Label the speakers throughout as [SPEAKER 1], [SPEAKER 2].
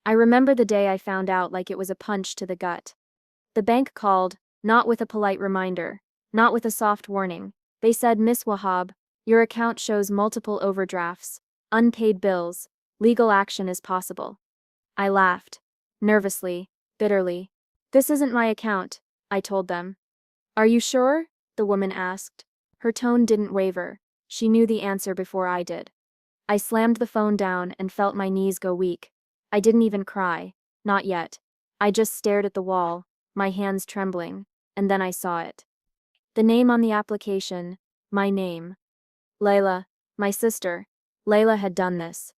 [SPEAKER 1] I remember the day I found out like it was a punch to the gut. The bank called, not with a polite reminder, not with a soft warning. They said, "Miss Wahab, your account shows multiple overdrafts, unpaid bills, legal action is possible." I laughed. Nervously, bitterly. "This isn't my account," I told them. "Are you sure?" the woman asked. Her tone didn't waver. She knew the answer before I did. I slammed the phone down and felt my knees go weak. I didn't even cry. Not yet. I just stared at the wall, my hands trembling, and then I saw it. The name on the application, my name. Layla, my sister. Layla had done this.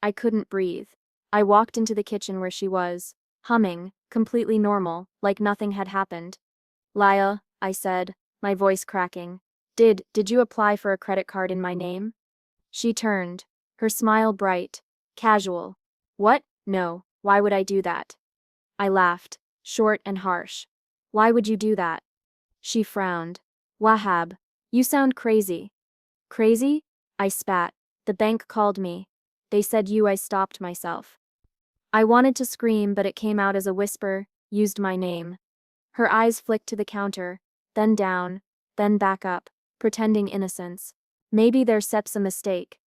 [SPEAKER 1] I couldn't breathe. I walked into the kitchen where she was, humming, completely normal, like nothing had happened. "Laya," I said, my voice cracking. Did you apply for a credit card in my name?" She turned, her smile bright, casual. "What? No, why would I do that?" I laughed, short and harsh. "Why would you do that?" She frowned. "Wahab, you sound crazy." "Crazy?" I spat. "The bank called me. They said I stopped myself." I wanted to scream, but it came out as a whisper, used my name. Her eyes flicked to the counter, then down, then back up, pretending innocence. "Maybe there's a mistake."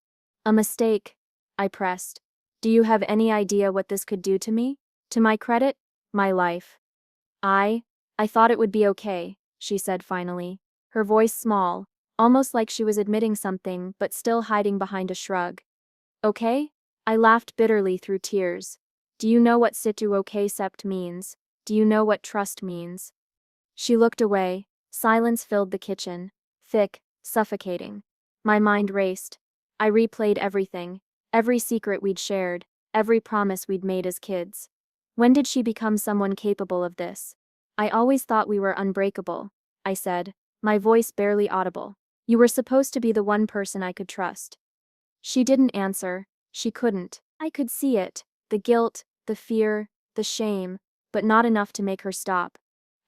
[SPEAKER 1] "A mistake?" I pressed. "Do you have any idea what this could do to me? To my credit? My life?" I thought it would be okay," she said finally, her voice small, almost like she was admitting something but still hiding behind a shrug. "Okay?" I laughed bitterly through tears. "Do you know what situ okay sept means? Do you know what trust means?" She looked away. Silence filled the kitchen. Thick, suffocating. My mind raced. I replayed everything. Every secret we'd shared. Every promise we'd made as kids. When did she become someone capable of this? "I always thought we were unbreakable," I said, my voice barely audible. "You were supposed to be the one person I could trust." She didn't answer. She couldn't. I could see it. The guilt, the fear, the shame, but not enough to make her stop.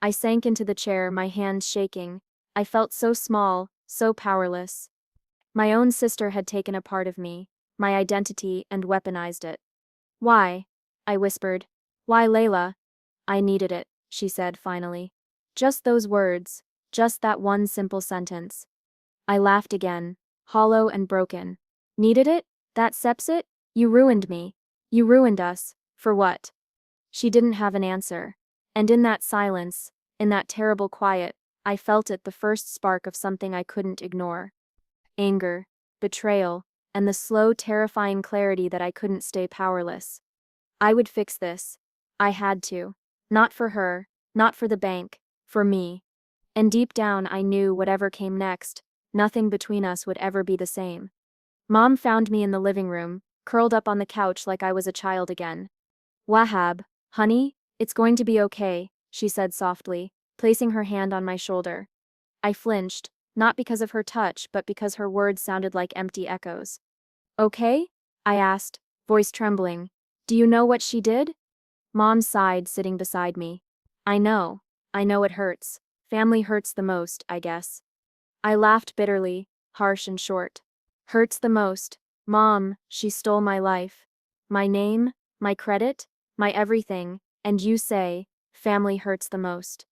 [SPEAKER 1] I sank into the chair, my hands shaking. I felt so small, so powerless. My own sister had taken a part of me, my identity, and weaponized it. "Why?" I whispered. "Why, Layla?" "I needed it," she said finally. Just those words, just that one simple sentence. I laughed again, hollow and broken. "Needed it? That seps it? You ruined me. You ruined us. For what?" She didn't have an answer. And in that silence, in that terrible quiet, I felt it, the first spark of something I couldn't ignore. Anger, betrayal, and the slow, terrifying clarity that I couldn't stay powerless. I would fix this. I had to. Not for her, not for the bank, for me. And deep down I knew whatever came next, nothing between us would ever be the same. Mom found me in the living room, curled up on the couch like I was a child again. "Wahab, honey, it's going to be okay," she said softly, placing her hand on my shoulder. I flinched, not because of her touch but because her words sounded like empty echoes. "Okay?" I asked, voice trembling. "Do you know what she did?" Mom sighed, sitting beside me. I know it hurts. Family hurts the most, I guess." I laughed bitterly, harsh and short. "Hurts the most? Mom, she stole my life. My name, my credit, my everything, and you say, family hurts the most."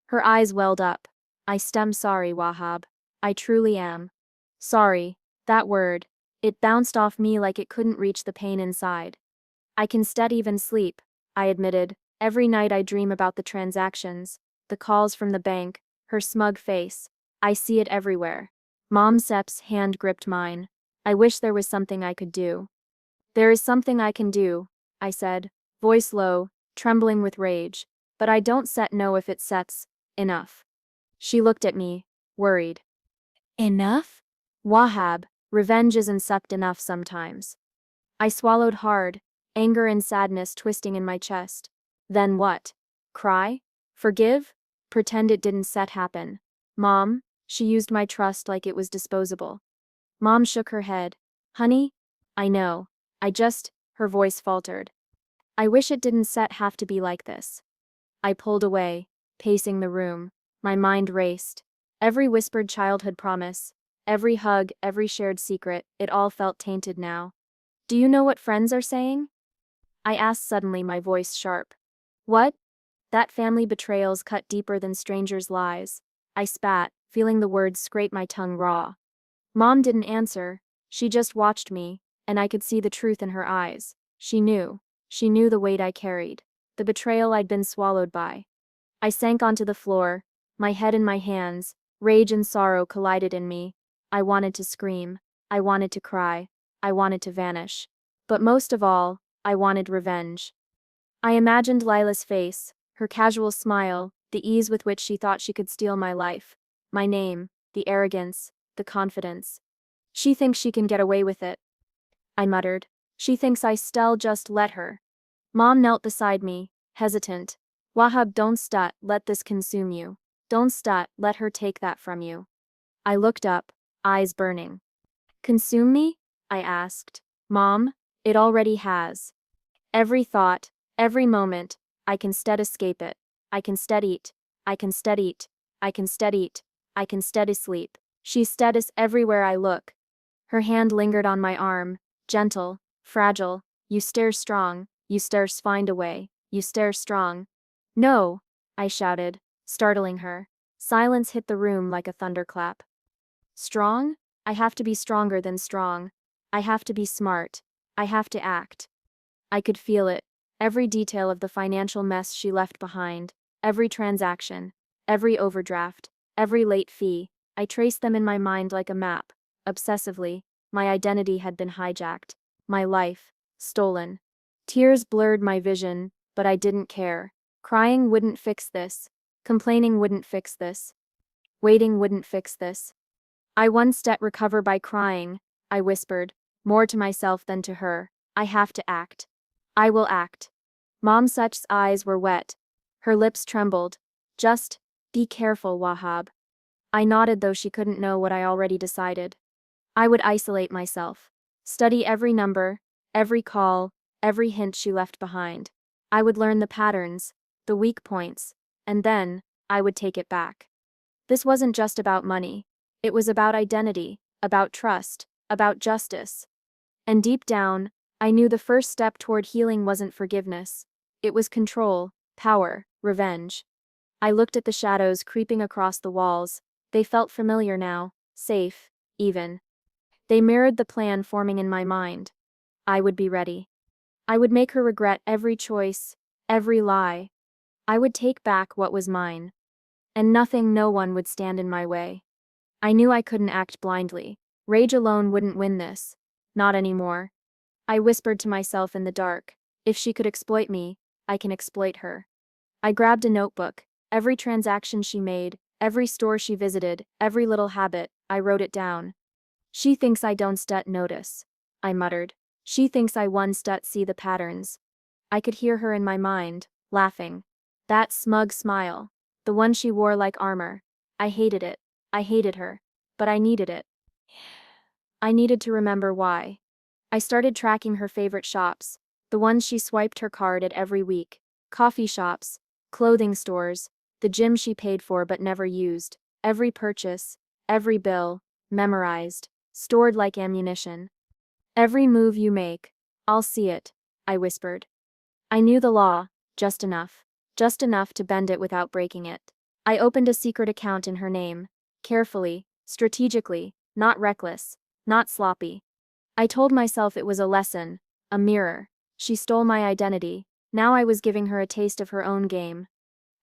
[SPEAKER 1] Her eyes welled up. "I'm sorry, Wahab. I truly am. Sorry, that word. It bounced off me like it couldn't reach the pain inside. I can steady even sleep," I admitted. "Every night I dream about the transactions, the calls from the bank, her smug face. I see it everywhere." Mom Sepp's hand gripped mine. "I wish there was something I could do." "There is something I can do," I said, voice low, trembling with rage. "But I don't know if it sets enough." She looked at me, worried. "Enough?" "Wahab, revenge isn't enough sometimes." I swallowed hard, anger and sadness twisting in my chest. Then what? Cry? Forgive? Pretend it didn't happen? Mom, she used my trust like it was disposable. Mom shook her head. "Honey, I know. Her voice faltered. "I wish it didn't have to be like this." I pulled away, pacing the room. My mind raced. Every whispered childhood promise, every hug, every shared secret, it all felt tainted now. "Do you know what friends are saying?" I asked suddenly, my voice sharp. What? That family betrayals cut deeper than strangers' lies. I spat, feeling the words scrape my tongue raw. Mom didn't answer. She just watched me, and I could see the truth in her eyes. She knew. She knew the weight I carried. The betrayal I'd been swallowed by. I sank onto the floor, my head in my hands. Rage and sorrow collided in me. I wanted to scream. I wanted to cry. I wanted to vanish. But most of all, I wanted revenge. I imagined Lila's face, her casual smile, the ease with which she thought she could steal my life. My name, the arrogance, the confidence. She thinks she can get away with it, I muttered. She thinks I still just let her. Mom knelt beside me, hesitant. Wahab, don't stut, let this consume you. Don't stut, let her take that from you. I looked up, eyes burning. Consume me? I asked. Mom, it already has. Every thought, every moment, I can stead escape it. I can stead eat. I can stead eat. I can stead eat. I can steady sleep. She steadies everywhere I look. Her hand lingered on my arm, gentle, fragile. You stare strong, you stares find a way, you stare strong. No, I shouted, startling her. Silence hit the room like a thunderclap. Strong? I have to be stronger than strong. I have to be smart. I have to act. I could feel it, every detail of the financial mess she left behind, every transaction, every overdraft, every late fee. I traced them in my mind like a map. Obsessively, my identity had been hijacked, my life, stolen. Tears blurred my vision, but I didn't care. Crying wouldn't fix this. Complaining wouldn't fix this. Waiting wouldn't fix this. I one step recover by crying, I whispered, more to myself than to her. I have to act. I will act. Mom Such's eyes were wet. Her lips trembled. Just, be careful, Wahab. I nodded, though she couldn't know what I already decided. I would isolate myself. Study every number, every call, every hint she left behind. I would learn the patterns, the weak points, and then, I would take it back. This wasn't just about money. It was about identity, about trust, about justice. And deep down, I knew the first step toward healing wasn't forgiveness. It was control, power, revenge. I looked at the shadows creeping across the walls. They felt familiar now, safe, even. They mirrored the plan forming in my mind. I would be ready. I would make her regret every choice, every lie. I would take back what was mine. And nothing, no one would stand in my way. I knew I couldn't act blindly. Rage alone wouldn't win this. Not anymore. I whispered to myself in the dark. If she could exploit me, I can exploit her. I grabbed a notebook. Every transaction she made, every store she visited, every little habit, I wrote it down. She thinks I don't stut notice, I muttered. She thinks I one stut see the patterns. I could hear her in my mind, laughing. That smug smile. The one she wore like armor. I hated it. I hated her. But I needed it. I needed to remember why. I started tracking her favorite shops, the ones she swiped her card at every week. Coffee shops, clothing stores, the gym she paid for but never used. Every purchase, every bill, memorized, stored like ammunition. Every move you make, I'll see it, I whispered. I knew the law, just enough. Just enough to bend it without breaking it. I opened a secret account in her name, carefully, strategically, not reckless, not sloppy. I told myself it was a lesson, a mirror. She stole my identity. Now I was giving her a taste of her own game.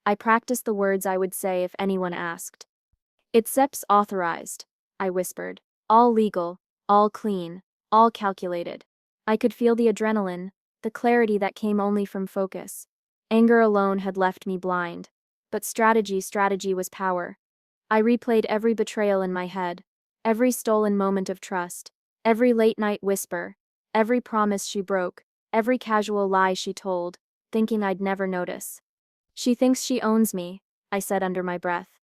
[SPEAKER 1] I practiced the words I would say if anyone asked. It's SEP's authorized, I whispered. All legal, all clean, all calculated. I could feel the adrenaline, the clarity that came only from focus. Anger alone had left me blind. But strategy was power. I replayed every betrayal in my head, every stolen moment of trust, every late-night whisper, every promise she broke, every casual lie she told, thinking I'd never notice. She thinks she owns me, I said under my breath.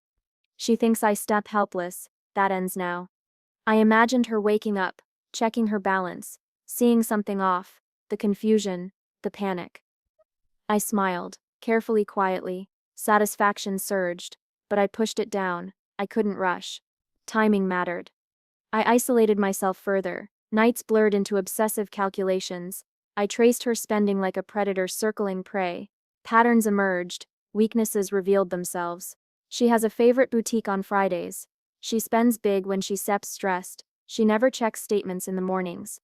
[SPEAKER 1] She thinks I step helpless, that ends now. I imagined her waking up, checking her balance, seeing something off, the confusion, the panic. I smiled, carefully, quietly. Satisfaction surged, but I pushed it down. I couldn't rush. Timing mattered. I isolated myself further. Nights blurred into obsessive calculations. I traced her spending like a predator circling prey. Patterns emerged, weaknesses revealed themselves. She has a favorite boutique on Fridays. She spends big when she seps stressed. She never checks statements in the mornings.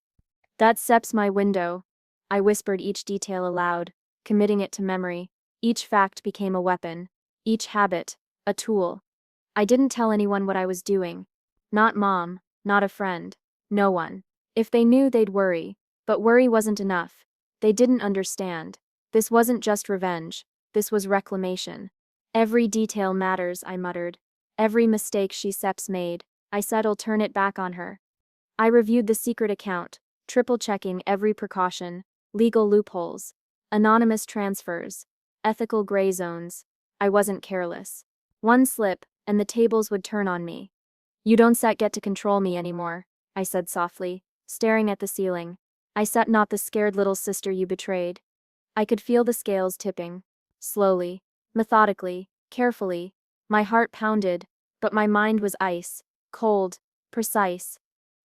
[SPEAKER 1] That seps my window. I whispered each detail aloud, committing it to memory. Each fact became a weapon. Each habit, a tool. I didn't tell anyone what I was doing. Not mom, not a friend. No one. If they knew, they'd worry. But worry wasn't enough. They didn't understand. This wasn't just revenge. This was reclamation. Every detail matters, I muttered. Every mistake she seps made, I said'll turn it back on her. I reviewed the secret account, triple-checking every precaution, legal loopholes, anonymous transfers, ethical gray zones. I wasn't careless. One slip, and the tables would turn on me. You don't get to control me anymore, I said softly, staring at the ceiling. I set not the scared little sister you betrayed. I could feel the scales tipping. Slowly, methodically, carefully. My heart pounded, but my mind was ice, cold, precise.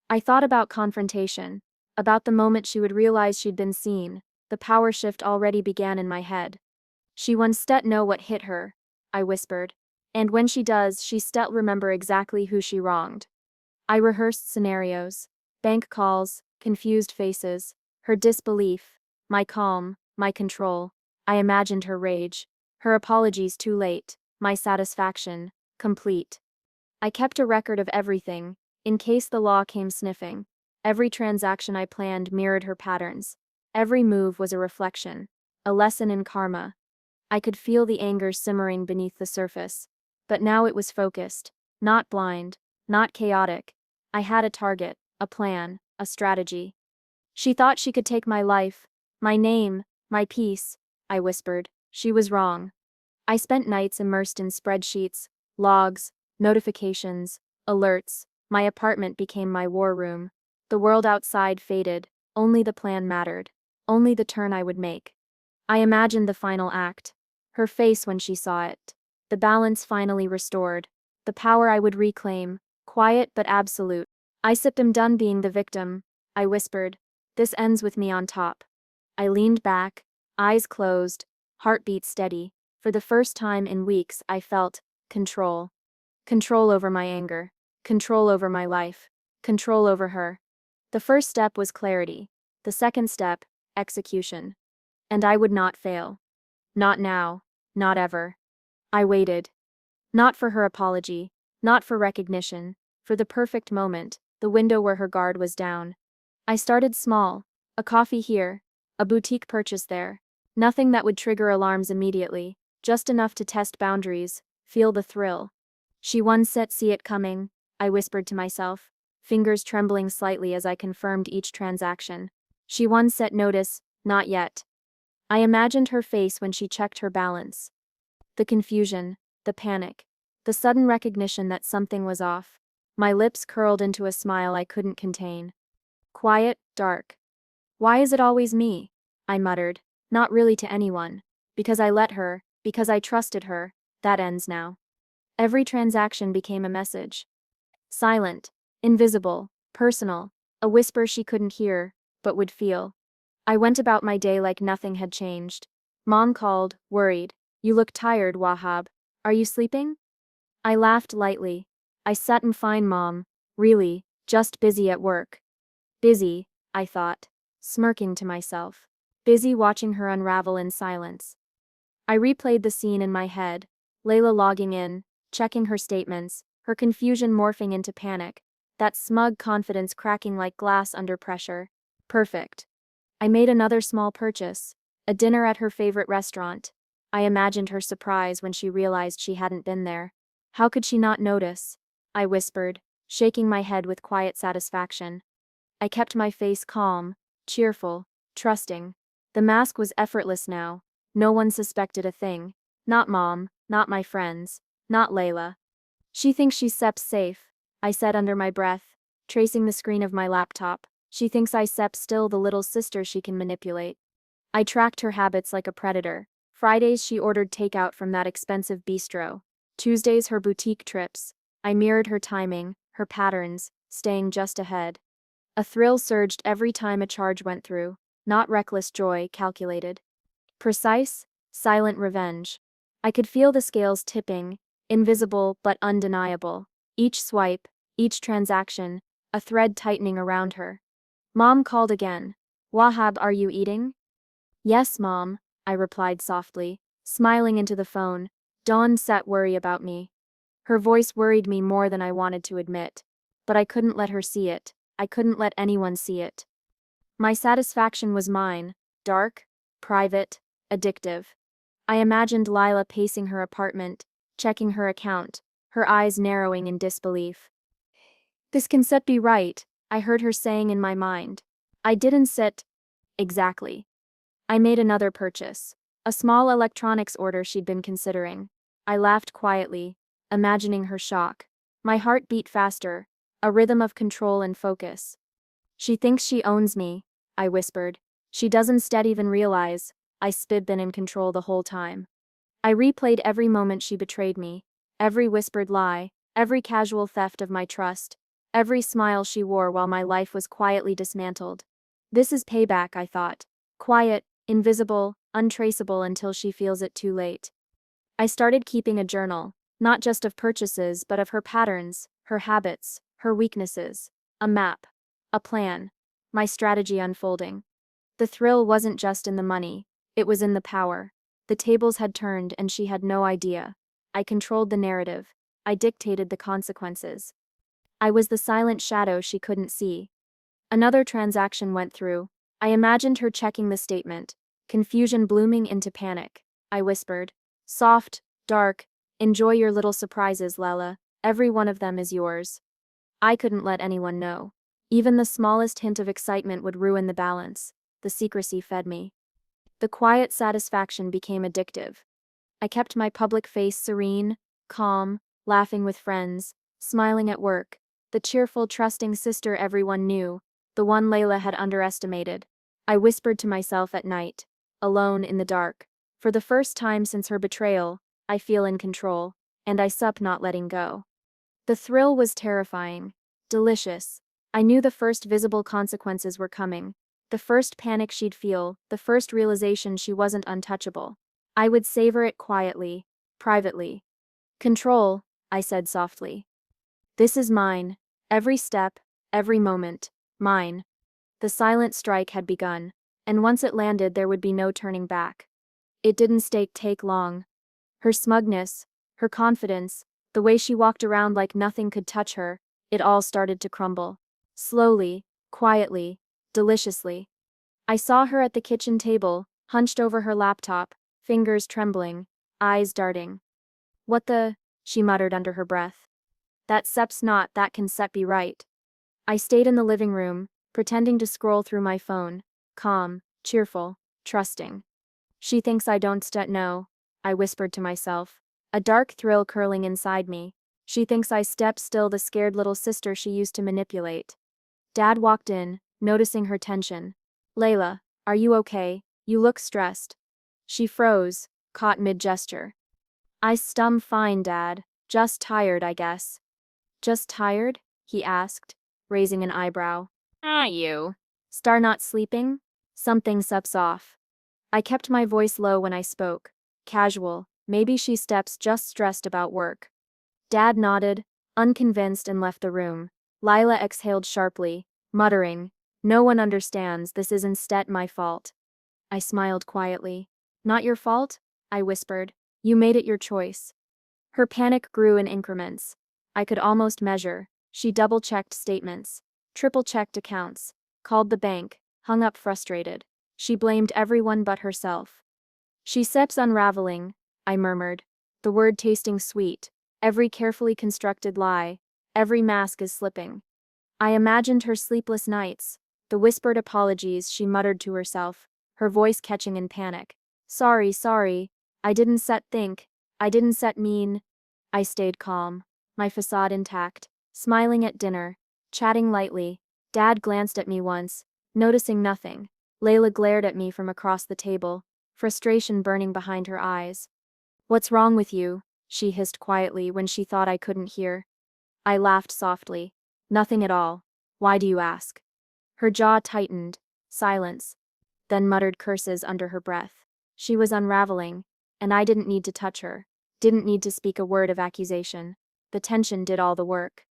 [SPEAKER 1] I thought about confrontation, about the moment she would realize she'd been seen. The power shift already began in my head. She won't know what hit her, I whispered. And when she does, she remember exactly who she wronged. I rehearsed scenarios, bank calls, confused faces, her disbelief, my calm, my control. I imagined her rage, her apologies too late, my satisfaction, complete. I kept a record of everything, in case the law came sniffing. Every transaction I planned mirrored her patterns. Every move was a reflection, a lesson in karma. I could feel the anger simmering beneath the surface. But now it was focused, not blind, not chaotic. I had a target, a plan, a strategy. She thought she could take my life, my name, my peace, I whispered. She was wrong. I spent nights immersed in spreadsheets, logs, notifications, alerts. My apartment became my war room. The world outside faded, only the plan mattered, only the turn I would make. I imagined the final act, her face when she saw it, the balance finally restored, the power I would reclaim, quiet but absolute. I sipped am done being the victim, I whispered. This ends with me on top. I leaned back, eyes closed, heartbeat steady. For the first time in weeks I felt control. Control over my anger. Control over my life. Control over her. The first step was clarity. The second step, execution. And I would not fail. Not now. Not ever. I waited. Not for her apology. Not for recognition. For the perfect moment, the window where her guard was down. I started small. A coffee here. A boutique purchase there. Nothing that would trigger alarms immediately. Just enough to test boundaries, feel the thrill. She once see it coming, I whispered to myself, fingers trembling slightly as I confirmed each transaction. She once notice, not yet. I imagined her face when she checked her balance. The confusion, the panic, the sudden recognition that something was off. My lips curled into a smile I couldn't contain. Quiet, dark. Why is it always me? I muttered, not really to anyone. Because I let her, because I trusted her. That ends now. Every transaction became a message. Silent, invisible, personal, a whisper she couldn't hear, but would feel. I went about my day like nothing had changed. Mom called, worried. You look tired, Wahab. Are you sleeping? I laughed lightly. I sat fine, Mom. Really, just busy at work. Busy, I thought, smirking to myself. Busy watching her unravel in silence. I replayed the scene in my head. Layla logging in, checking her statements, her confusion morphing into panic, that smug confidence cracking like glass under pressure. Perfect. I made another small purchase, a dinner at her favorite restaurant. I imagined her surprise when she realized she hadn't been there. How could she not notice? I whispered, shaking my head with quiet satisfaction. I kept my face calm, cheerful, trusting. The mask was effortless now. No one suspected a thing. Not Mom, not my friends, not Layla. She thinks she's safe, I said under my breath, tracing the screen of my laptop. She thinks I still the little sister she can manipulate. I tracked her habits like a predator. Fridays she ordered takeout from that expensive bistro. Tuesdays her boutique trips. I mirrored her timing, her patterns, staying just ahead. A thrill surged every time a charge went through. Not reckless joy, calculated. Precise, silent revenge. I could feel the scales tipping, invisible but undeniable. Each swipe, each transaction, a thread tightening around her. Mom called again. Wahab, are you eating? Yes, Mom, I replied softly, smiling into the phone. Dawn set worry about me. Her voice worried me more than I wanted to admit. But I couldn't let her see it. I couldn't let anyone see it. My satisfaction was mine, dark, private, addictive. I imagined Lila pacing her apartment, checking her account, her eyes narrowing in disbelief. This can't be right, I heard her saying in my mind. I didn't sit. Exactly. I made another purchase. A small electronics order she'd been considering. I laughed quietly, imagining her shock. My heart beat faster, a rhythm of control and focus. She thinks she owns me, I whispered. She doesn't even realize I've been in control the whole time. I replayed every moment she betrayed me, every whispered lie, every casual theft of my trust, every smile she wore while my life was quietly dismantled. This is payback, I thought. Quiet, invisible, untraceable until she feels it too late. I started keeping a journal, not just of purchases but of her patterns, her habits, her weaknesses. A map. A plan. My strategy unfolding. The thrill wasn't just in the money, it was in the power. The tables had turned and she had no idea. I controlled the narrative. I dictated the consequences. I was the silent shadow she couldn't see. Another transaction went through. I imagined her checking the statement, confusion blooming into panic. I whispered, soft, dark, enjoy your little surprises, Lella. Every one of them is yours. I couldn't let anyone know. Even the smallest hint of excitement would ruin the balance. The secrecy fed me. The quiet satisfaction became addictive. I kept my public face serene, calm, laughing with friends, smiling at work, the cheerful, trusting sister everyone knew, the one Layla had underestimated. I whispered to myself at night, alone in the dark. For the first time since her betrayal, I feel in control, and I sup not letting go. The thrill was terrifying, delicious. I knew the first visible consequences were coming. The first panic she'd feel, the first realization she wasn't untouchable. I would savor it quietly, privately. Control, I said softly. This is mine. Every step, every moment, mine. The silent strike had begun, and once it landed there would be no turning back. It didn't take long. Her smugness, her confidence, the way she walked around like nothing could touch her, it all started to crumble. Slowly, quietly, deliciously. I saw her at the kitchen table, hunched over her laptop, fingers trembling, eyes darting. What the? She muttered under her breath. That can be right. I stayed in the living room, pretending to scroll through my phone, calm, cheerful, trusting. She thinks I don't know, I whispered to myself, a dark thrill curling inside me. She thinks I step still, the scared little sister she used to manipulate. Dad walked in, noticing her tension. Layla, are you okay? You look stressed. She froze, caught mid-gesture. Fine, Dad. Just tired, I guess. Just tired? He asked, raising an eyebrow. Are you? Star not sleeping? Something sups off. I kept my voice low when I spoke. Casual, maybe she steps just stressed about work. Dad nodded, unconvinced, and left the room. Lila exhaled sharply, muttering, no one understands, this is instead my fault. I smiled quietly. Not your fault? I whispered. You made it your choice. Her panic grew in increments. I could almost measure. She double-checked statements, triple-checked accounts, called the bank, hung up frustrated. She blamed everyone but herself. She seps unraveling, I murmured, the word tasting sweet, every carefully constructed lie, every mask is slipping. I imagined her sleepless nights, the whispered apologies she muttered to herself, her voice catching in panic. Sorry, I didn't think, I didn't mean. I stayed calm, my facade intact, smiling at dinner, chatting lightly. Dad glanced at me once, noticing nothing. Layla glared at me from across the table, frustration burning behind her eyes. What's wrong with you? She hissed quietly when she thought I couldn't hear. I laughed softly. Nothing at all. Why do you ask? Her jaw tightened. Silence. then muttered curses under her breath. She was unraveling, and I didn't need to touch her, didn't need to speak a word of accusation. The tension did all the work.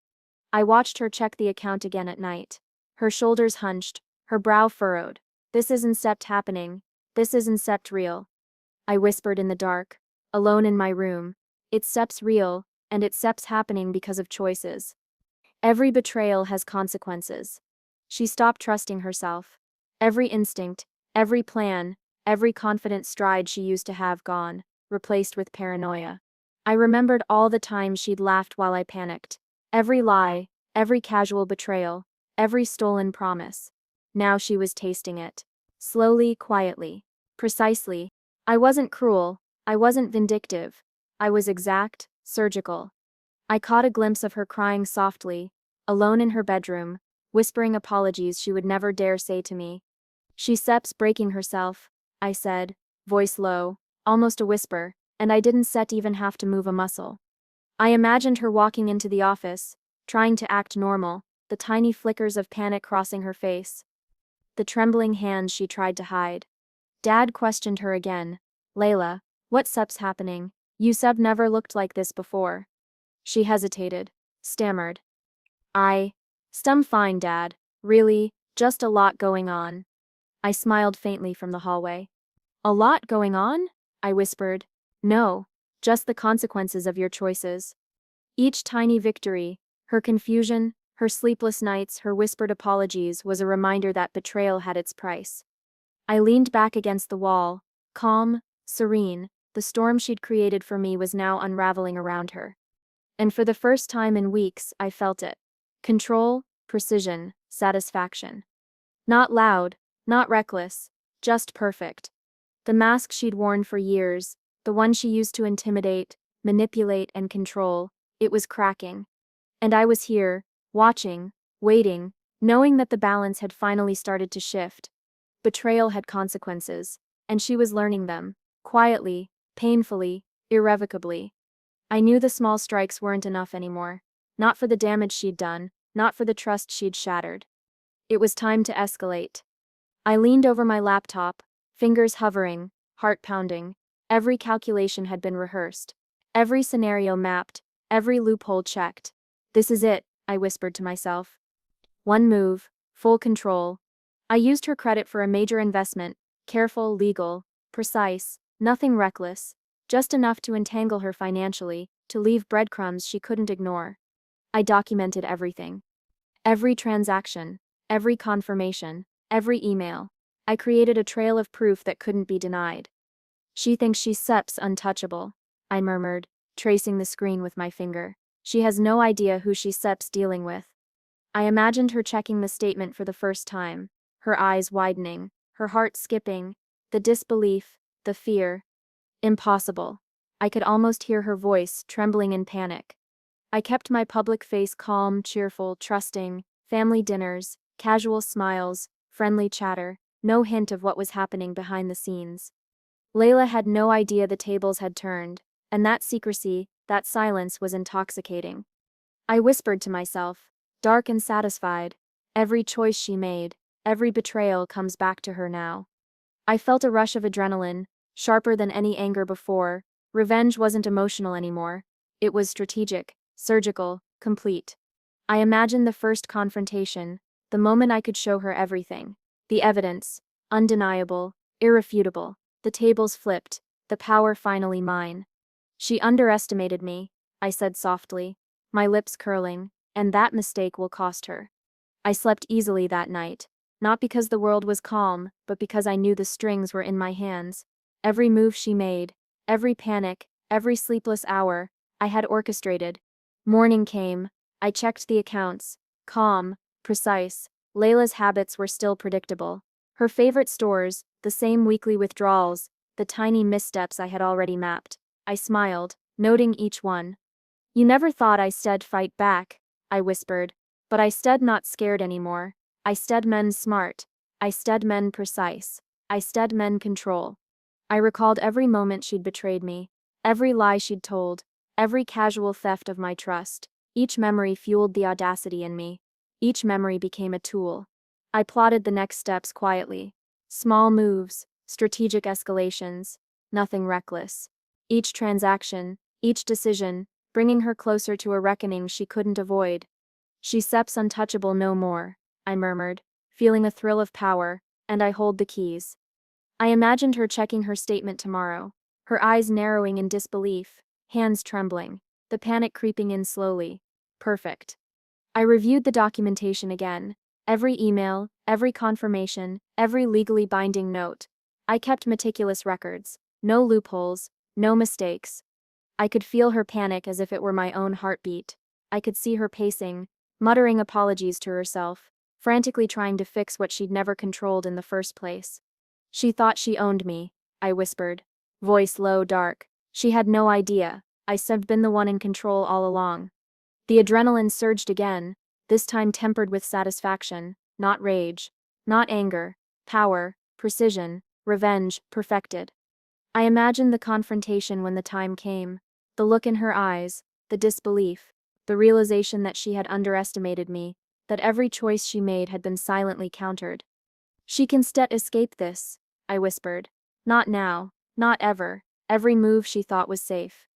[SPEAKER 1] I watched her check the account again at night. Her shoulders hunched, her brow furrowed. This isn't sept happening. This isn't sept real. I whispered in the dark, alone in my room. It's sep's real, and it's sep's happening because of choices. Every betrayal has consequences. She stopped trusting herself. Every instinct, every plan, every confident stride she used to have gone, replaced with paranoia. I remembered all the times she'd laughed while I panicked. Every lie, every casual betrayal, every stolen promise. Now she was tasting it. Slowly, quietly. Precisely. I wasn't cruel. I wasn't vindictive. I was exact, surgical. I caught a glimpse of her crying softly, alone in her bedroom, whispering apologies she would never dare say to me. She sep's breaking herself, I said, voice low, almost a whisper, and I didn't set even have to move a muscle. I imagined her walking into the office, trying to act normal, the tiny flickers of panic crossing her face. The trembling hands she tried to hide. Dad questioned her again. Layla, what sep's happening? You sub never looked like this before. She hesitated, stammered. Fine, Dad. Really, just a lot going on. I smiled faintly from the hallway. A lot going on? I whispered. No, just the consequences of your choices. Each tiny victory, her confusion, her sleepless nights, her whispered apologies was a reminder that betrayal had its price. I leaned back against the wall, calm, serene. The storm she'd created for me was now unraveling around her. And for the first time in weeks, I felt it. Control, precision, satisfaction. Not loud, not reckless, just perfect. The mask she'd worn for years, the one she used to intimidate, manipulate, and control, it was cracking. And I was here, watching, waiting, knowing that the balance had finally started to shift. Betrayal had consequences, and she was learning them, quietly, painfully, irrevocably. I knew the small strikes weren't enough anymore. Not for the damage she'd done, not for the trust she'd shattered. It was time to escalate. I leaned over my laptop, fingers hovering, heart pounding. Every calculation had been rehearsed. Every scenario mapped, every loophole checked. This is it, I whispered to myself. One move, full control. I used her credit for a major investment, careful, legal, precise, nothing reckless, just enough to entangle her financially, to leave breadcrumbs she couldn't ignore. I documented everything. Every transaction, every confirmation, every email. I created a trail of proof that couldn't be denied. She thinks she's sep's untouchable, I murmured, tracing the screen with my finger. She has no idea who she's sep's dealing with. I imagined her checking the statement for the first time, her eyes widening, her heart skipping, the disbelief, the fear. Impossible. I could almost hear her voice, trembling in panic. I kept my public face calm, cheerful, trusting, family dinners, casual smiles, friendly chatter, no hint of what was happening behind the scenes. Layla had no idea the tables had turned, and that secrecy, that silence was intoxicating. I whispered to myself, dark and satisfied, every choice she made, every betrayal comes back to her now. I felt a rush of adrenaline, sharper than any anger before. Revenge wasn't emotional anymore. It was strategic, surgical, complete. I imagined the first confrontation, the moment I could show her everything. The evidence, undeniable, irrefutable. The tables flipped, the power finally mine. She underestimated me, I said softly, my lips curling, and that mistake will cost her. I slept easily that night, not because the world was calm, but because I knew the strings were in my hands. Every move she made, every panic, every sleepless hour, I had orchestrated. Morning came, I checked the accounts, calm, precise. Layla's habits were still predictable. Her favorite stores, the same weekly withdrawals, the tiny missteps I had already mapped. I smiled, noting each one. You never thought I stead fight back, I whispered, but I stead not scared anymore. I stead men smart. I stead men precise. I stead men control. I recalled every moment she'd betrayed me, every lie she'd told, every casual theft of my trust. Each memory fueled the audacity in me. Each memory became a tool. I plotted the next steps quietly. Small moves, strategic escalations, nothing reckless. Each transaction, each decision, bringing her closer to a reckoning she couldn't avoid. She steps untouchable no more, I murmured, feeling a thrill of power, and I hold the keys. I imagined her checking her statement tomorrow, her eyes narrowing in disbelief, hands trembling, the panic creeping in slowly. Perfect. I reviewed the documentation again. Every email, every confirmation, every legally binding note. I kept meticulous records. No loopholes, no mistakes. I could feel her panic as if it were my own heartbeat. I could see her pacing, muttering apologies to herself, frantically trying to fix what she'd never controlled in the first place. She thought she owned me, I whispered. Voice low, dark. She had no idea. I'd been the one in control all along. The adrenaline surged again, this time tempered with satisfaction, not rage, not anger, power, precision, revenge, perfected. I imagined the confrontation when the time came, the look in her eyes, the disbelief, the realization that she had underestimated me, that every choice she made had been silently countered. She can escape this, I whispered. Not now, not ever. Every move she thought was safe.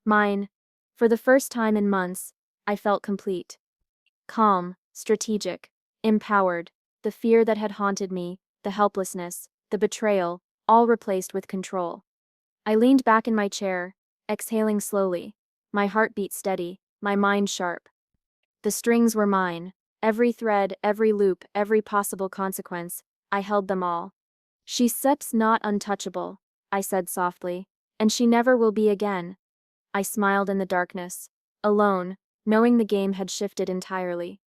[SPEAKER 1] Mine. For the first time in months, I felt complete. Calm, strategic, empowered, the fear that had haunted me, the helplessness, the betrayal, all replaced with control. I leaned back in my chair, exhaling slowly, my heartbeat steady, my mind sharp. The strings were mine. Every thread, every loop, every possible consequence, I held them all. She's not untouchable, I said softly, and she never will be again. I smiled in the darkness, alone, knowing the game had shifted entirely.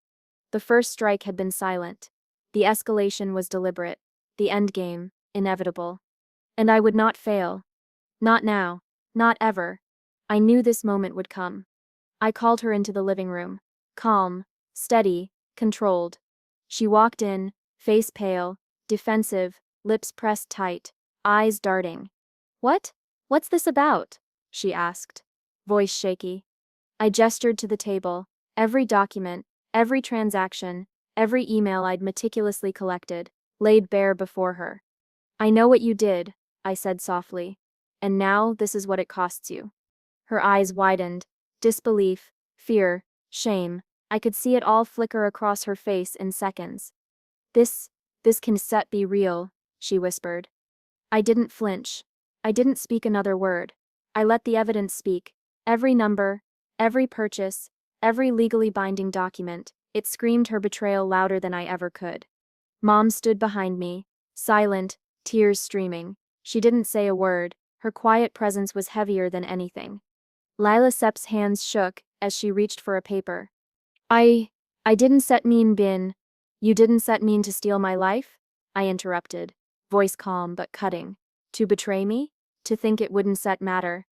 [SPEAKER 1] The first strike had been silent. The escalation was deliberate. The endgame, inevitable. And I would not fail. Not now. Not ever. I knew this moment would come. I called her into the living room. Calm, steady, controlled. She walked in, face pale, defensive, lips pressed tight, eyes darting. What? What's this about? She asked, voice shaky. I gestured to the table, every document, every transaction, every email I'd meticulously collected, laid bare before her. I know what you did, I said softly. And now this is what it costs you. Her eyes widened, disbelief, fear, shame. I could see it all flicker across her face in seconds. This, this can be real, she whispered. I didn't flinch. I didn't speak another word. I let the evidence speak. Every number, every purchase, every legally binding document, it screamed her betrayal louder than I ever could. Mom stood behind me, silent, tears streaming. She didn't say a word. Her quiet presence was heavier than anything. Lila Sepp's hands shook as she reached for a paper. I didn't mean. You didn't mean to steal my life? I interrupted, voice calm but cutting. To betray me? To think it wouldn't matter?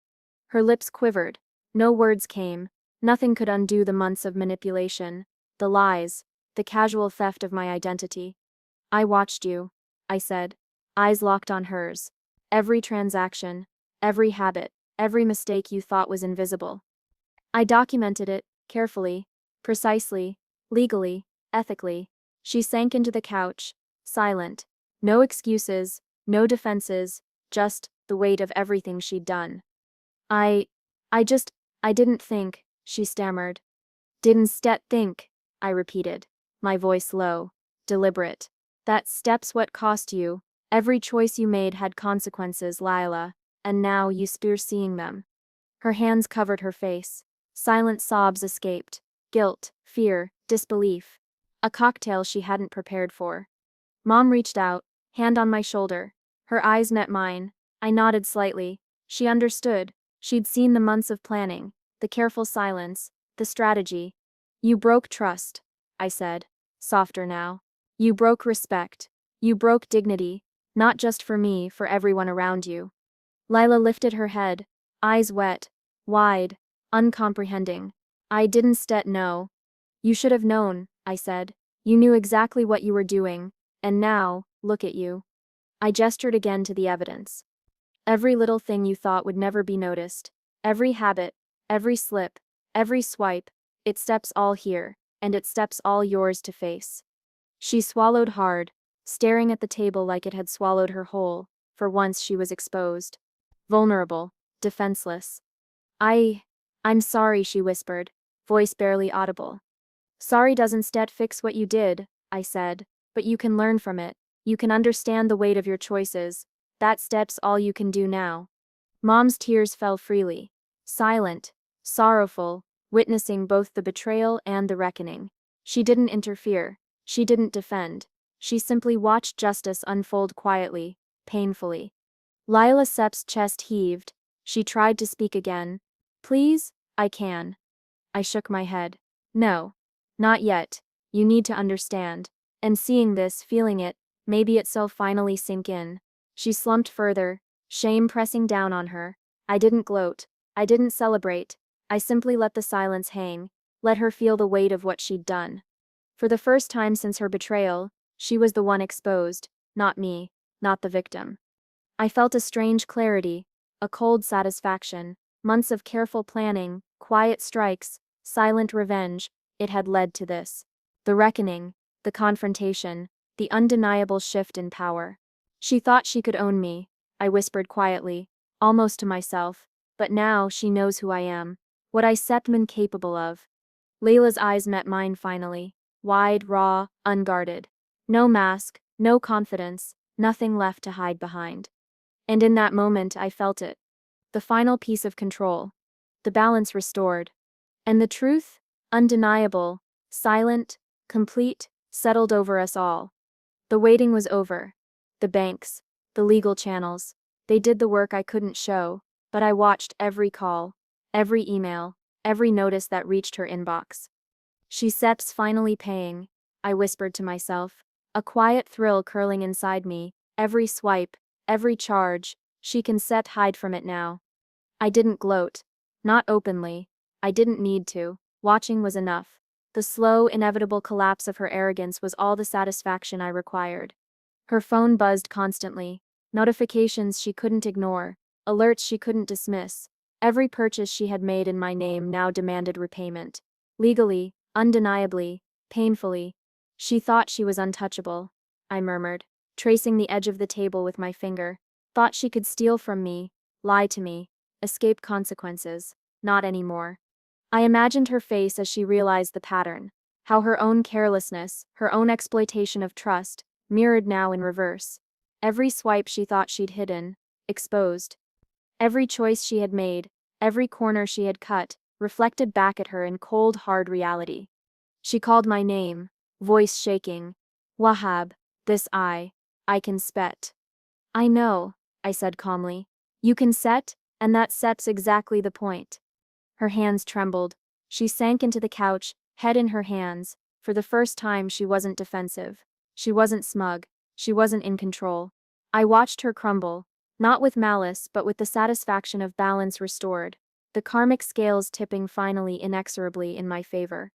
[SPEAKER 1] Her lips quivered. No words came. Nothing could undo the months of manipulation, the lies, the casual theft of my identity. I watched you, I said, eyes locked on hers. Every transaction, every habit, every mistake you thought was invisible. I documented it, carefully, precisely, legally, ethically. She sank into the couch, silent. No excuses, no defenses, just the weight of everything she'd done. I didn't think, she stammered. Didn't think, I repeated, my voice low, deliberate. That step's what cost you. Every choice you made had consequences, Lila, and now you're seeing them. Her hands covered her face. Silent sobs escaped. Guilt, fear, disbelief. A cocktail she hadn't prepared for. Mom reached out, hand on my shoulder. Her eyes met mine. I nodded slightly. She understood. She'd seen the months of planning, the careful silence, the strategy. You broke trust, I said, softer now. You broke respect. You broke dignity, not just for me, for everyone around you. Lila lifted her head, eyes wet, wide, uncomprehending. I didn't know. You should have known, I said. You knew exactly what you were doing, and now, look at you. I gestured again to the evidence. Every little thing you thought would never be noticed, every habit, every slip, every swipe, it steps all here, and it steps all yours to face. She swallowed hard, staring at the table like it had swallowed her whole. For once she was exposed. Vulnerable. Defenseless. I'm sorry, she whispered, voice barely audible. Sorry doesn't stat fix what you did, I said, but you can learn from it. You can understand the weight of your choices. That step's all you can do now. Mom's tears fell freely. Silent, sorrowful, witnessing both the betrayal and the reckoning. She didn't interfere. She didn't defend. She simply watched justice unfold quietly, painfully. Lila Sepp's chest heaved. She tried to speak again. Please, I can. I shook my head. No. Not yet. You need to understand. And seeing this, feeling it, maybe itself finally sink in. She slumped further, shame pressing down on her. I didn't gloat. I didn't celebrate. I simply let the silence hang, let her feel the weight of what she'd done. For the first time since her betrayal, she was the one exposed, not me, not the victim. I felt a strange clarity, a cold satisfaction. Months of careful planning, quiet strikes, silent revenge, it had led to this. The reckoning, the confrontation, the undeniable shift in power. She thought she could own me, I whispered quietly, almost to myself, but now she knows who I am, what I set been capable of. Layla's eyes met mine finally, wide, raw, unguarded. No mask, no confidence, nothing left to hide behind. And in that moment I felt it. The final piece of control. The balance restored. And the truth, undeniable, silent, complete, settled over us all. The waiting was over. The banks, the legal channels, they did the work I couldn't show, but I watched every call, every email, every notice that reached her inbox. She Seps finally paying, I whispered to myself, a quiet thrill curling inside me, every swipe, every charge, she can set hide from it now. I didn't gloat. Not openly. I didn't need to. Watching was enough. The slow, inevitable collapse of her arrogance was all the satisfaction I required. Her phone buzzed constantly. Notifications she couldn't ignore. Alerts she couldn't dismiss. Every purchase she had made in my name now demanded repayment. Legally, undeniably, painfully. She thought she was untouchable, I murmured, tracing the edge of the table with my finger. Thought she could steal from me, lie to me, escape consequences. Not anymore. I imagined her face as she realized the pattern, how her own carelessness, her own exploitation of trust, mirrored now in reverse. Every swipe she thought she'd hidden, exposed. Every choice she had made, every corner she had cut, reflected back at her in cold, hard reality. She called my name, voice shaking. Wahab, this I can spet. I know, I said calmly. You can set, and that sets exactly the point. Her hands trembled. She sank into the couch, head in her hands. For the first time she wasn't defensive. She wasn't smug. She wasn't in control. I watched her crumble, not with malice but with the satisfaction of balance restored, the karmic scales tipping finally inexorably in my favor.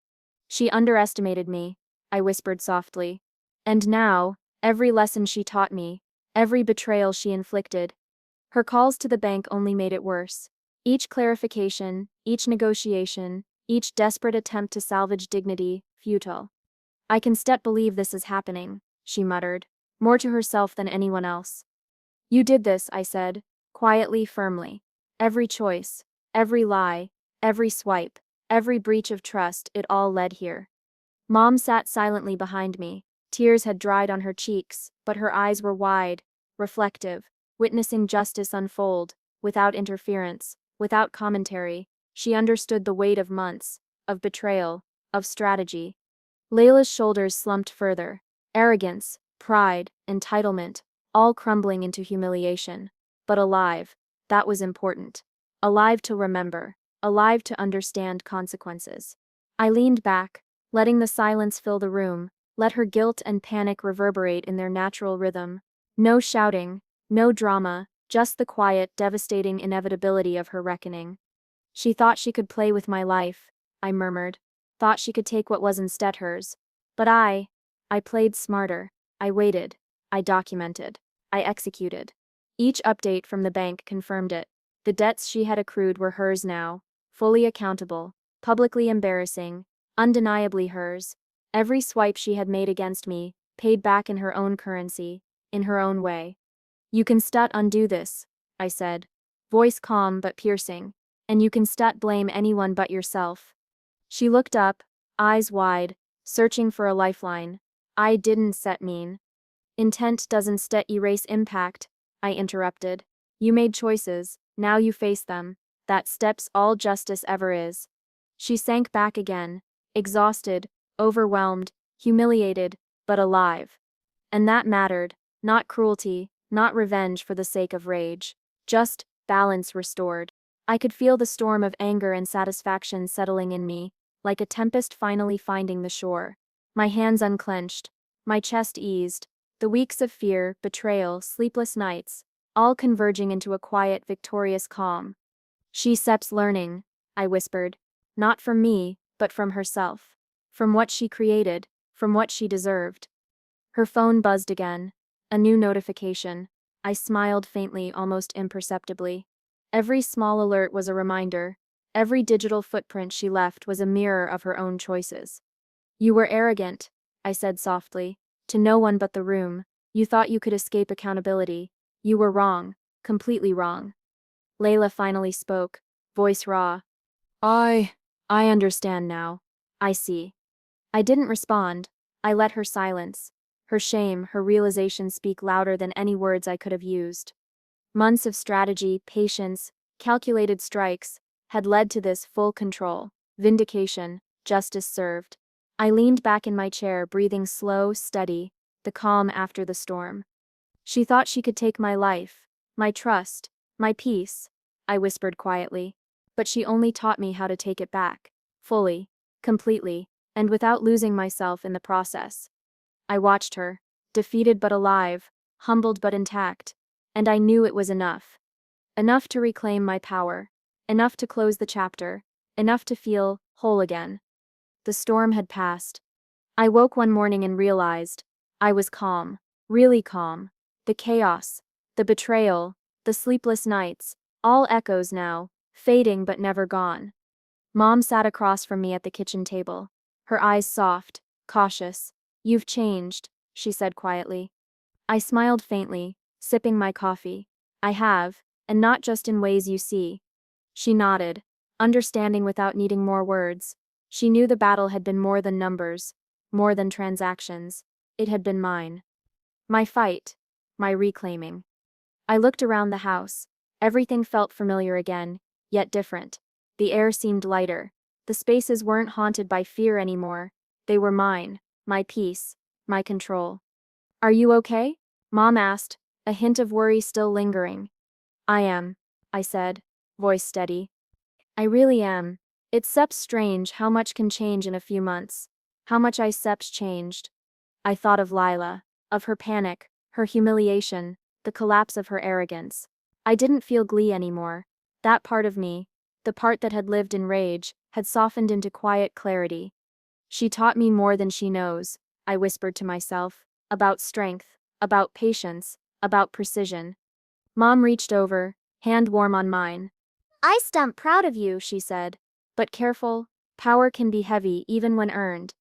[SPEAKER 1] She underestimated me, I whispered softly. And now, every lesson she taught me, every betrayal she inflicted, her calls to the bank only made it worse. Each clarification, each negotiation, each desperate attempt to salvage dignity, futile. I can still believe this is happening, she muttered, more to herself than anyone else. You did this, I said, quietly, firmly. Every choice, every lie, every swipe, every breach of trust, it all led here. Mom sat silently behind me. Tears had dried on her cheeks, but her eyes were wide, reflective, witnessing justice unfold, without interference, without commentary. She understood the weight of months, of betrayal, of strategy. Layla's shoulders slumped further. Arrogance, pride, entitlement, all crumbling into humiliation. But alive, that was important. Alive to remember, alive to understand consequences. I leaned back, letting the silence fill the room, let her guilt and panic reverberate in their natural rhythm. No shouting, no drama, just the quiet, devastating inevitability of her reckoning. She thought she could play with my life, I murmured. Thought she could take what was instead hers. But I played smarter. I waited. I documented. I executed. Each update from the bank confirmed it. The debts she had accrued were hers now, fully accountable, publicly embarrassing, undeniably hers. Every swipe she had made against me, paid back in her own currency, in her own way. You can undo this, I said, voice calm but piercing, and you can blame anyone but yourself. She looked up, eyes wide, searching for a lifeline. I didn't mean. Intent doesn't erase impact, I interrupted. You made choices, now you face them. That steps all justice ever is. She sank back again, exhausted, overwhelmed, humiliated, but alive. And that mattered, not cruelty, not revenge for the sake of rage. Just balance restored. I could feel the storm of anger and satisfaction settling in me, like a tempest finally finding the shore. My hands unclenched, my chest eased, the weeks of fear, betrayal, sleepless nights, all converging into a quiet, victorious calm. She steps learning, I whispered, not from me, but from herself. From what she created, from what she deserved. Her phone buzzed again. A new notification. I smiled faintly, almost imperceptibly. Every small alert was a reminder. Every digital footprint she left was a mirror of her own choices. You were arrogant, I said softly, to no one but the room. You thought you could escape accountability. You were wrong, completely wrong. Layla finally spoke, voice raw. I understand now. I see. I didn't respond. I let her silence. Her shame, her realization speak louder than any words I could have used. Months of strategy, patience, calculated strikes, had led to this full control, vindication, justice served. I leaned back in my chair, breathing slow, steady, the calm after the storm. She thought she could take my life, my trust, my peace, I whispered quietly. But she only taught me how to take it back, fully, completely, and without losing myself in the process. I watched her, defeated but alive, humbled but intact, and I knew it was enough. Enough to reclaim my power, enough to close the chapter, enough to feel whole again. The storm had passed. I woke one morning and realized I was calm, really calm. The chaos, the betrayal, the sleepless nights, all echoes now, fading but never gone. Mom sat across from me at the kitchen table, her eyes soft, cautious. You've changed, she said quietly. I smiled faintly, sipping my coffee. I have, and not just in ways you see. She nodded, understanding without needing more words. She knew the battle had been more than numbers, more than transactions. It had been mine. My fight. My reclaiming. I looked around the house. Everything felt familiar again, yet different. The air seemed lighter. The spaces weren't haunted by fear anymore. They were mine, my peace, my control. Are you okay? Mom asked, a hint of worry still lingering. I am, I said, voice steady. I really am. It's strange how much can change in a few months. How much I changed. I thought of Lila, of her panic, her humiliation, the collapse of her arrogance. I didn't feel glee anymore. That part of me, the part that had lived in rage, had softened into quiet clarity. She taught me more than she knows, I whispered to myself, about strength, about patience, about precision. Mom reached over, hand warm on mine. Proud of you, she said. But careful, power can be heavy even when earned.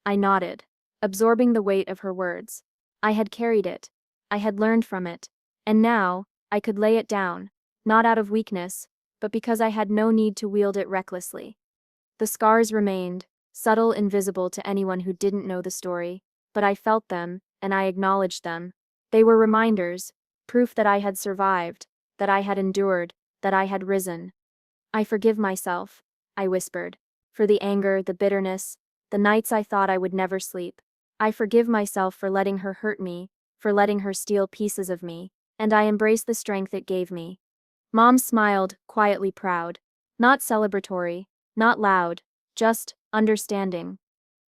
[SPEAKER 1] I nodded, absorbing the weight of her words. I had carried it. I had learned from it. And now, I could lay it down, not out of weakness, but because I had no need to wield it recklessly. The scars remained, subtle, invisible to anyone who didn't know the story, but I felt them, and I acknowledged them. They were reminders, proof that I had survived, that I had endured, that I had risen. I forgive myself, I whispered, for the anger, the bitterness, the nights I thought I would never sleep. I forgive myself for letting her hurt me, for letting her steal pieces of me, and I embrace the strength it gave me. Mom smiled, quietly proud. Not celebratory, not loud, just understanding.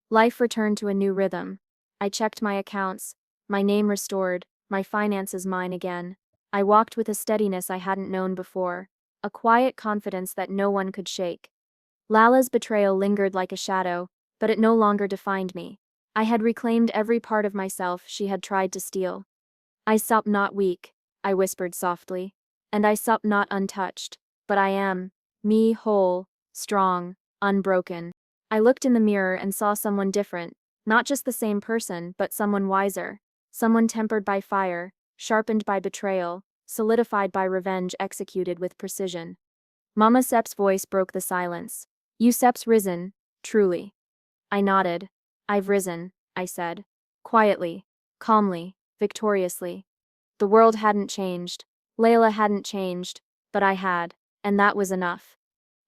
[SPEAKER 1] Life returned to a new rhythm. I checked my accounts, my name restored, my finances mine again. I walked with a steadiness I hadn't known before, a quiet confidence that no one could shake. Lala's betrayal lingered like a shadow, but it no longer defined me. I had reclaimed every part of myself she had tried to steal. I sup not weak, I whispered softly, and I sup not untouched, but I am, me whole, strong, unbroken. I looked in the mirror and saw someone different, Not just the same person, but someone wiser. Someone tempered by fire, sharpened by betrayal, solidified by revenge executed with precision. Mama Sep's voice broke the silence. You Sep's risen, truly. I nodded. I've risen, I said. Quietly, calmly, victoriously. The world hadn't changed. Layla hadn't changed, but I had, and that was enough.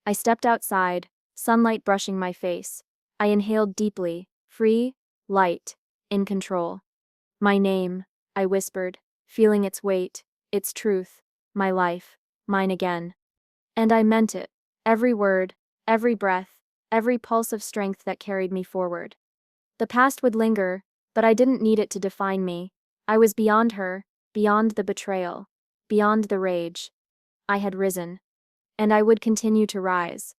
[SPEAKER 1] I stepped outside, sunlight brushing my face. I inhaled deeply, free, light, in control. My name, I whispered, feeling its weight, its truth, my life, mine again. And I meant it, every word, every breath, every pulse of strength that carried me forward. The past would linger, but I didn't need it to define me. I was beyond her, beyond the betrayal, beyond the rage. I had risen. And I would continue to rise.